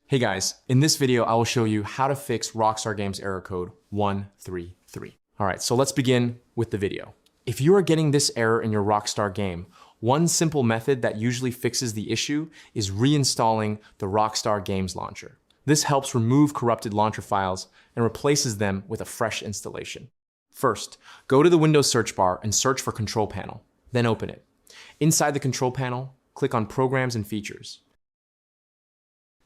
Hey guys, in this video, I will show you how to fix Rockstar Games error code 133. All right, so let's begin with the video. If you are getting this error in your Rockstar game, one simple method that usually fixes the issue is reinstalling the Rockstar Games Launcher. This helps remove corrupted launcher files and replaces them with a fresh installation. First, go to the Windows search bar and search for Control Panel, then open it. Inside the Control Panel, click on Programs and Features.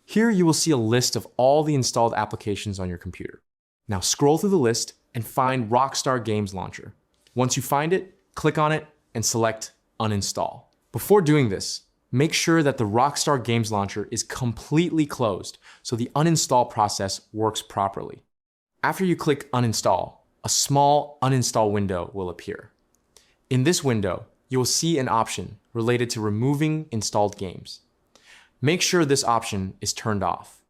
Here you will see a list of all the installed applications on your computer. Now scroll through the list and find Rockstar Games Launcher. Once you find it, click on it and select Uninstall. Before doing this, make sure that the Rockstar Games Launcher is completely closed so the uninstall process works properly. After you click Uninstall, a small uninstall window will appear. In this window, you will see an option related to removing installed games. Make sure this option is turned off.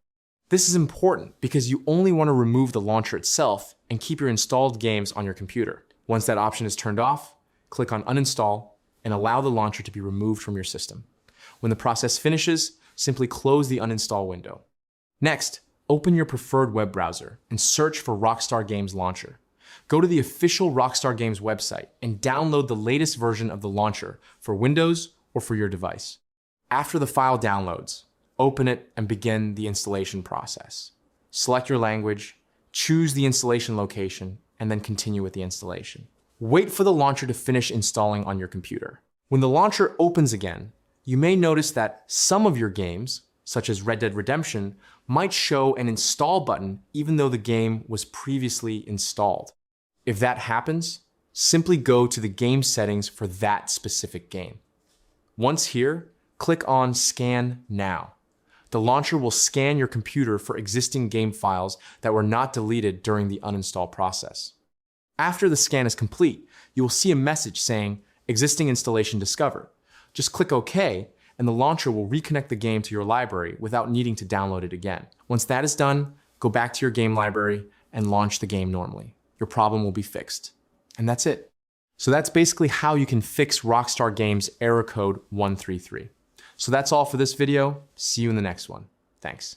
This is important because you only want to remove the launcher itself and keep your installed games on your computer. Once that option is turned off, click on Uninstall and allow the launcher to be removed from your system. When the process finishes, simply close the uninstall window. Next, open your preferred web browser and search for Rockstar Games Launcher. Go to the official Rockstar Games website and download the latest version of the launcher for Windows or for your device. After the file downloads, open it and begin the installation process. Select your language, choose the installation location, and then continue with the installation. Wait for the launcher to finish installing on your computer. When the launcher opens again, you may notice that some of your games, such as Red Dead Redemption, might show an install button even though the game was previously installed. If that happens, simply go to the game settings for that specific game. Once here, click on Scan Now. The launcher will scan your computer for existing game files that were not deleted during the uninstall process. After the scan is complete, you will see a message saying, Existing installation discovered. Just click OK, and the launcher will reconnect the game to your library without needing to download it again. Once that is done, go back to your game library and launch the game normally. Your problem will be fixed. And that's it. So that's basically how you can fix Rockstar Games error code 133. So that's all for this video. See you in the next one. Thanks.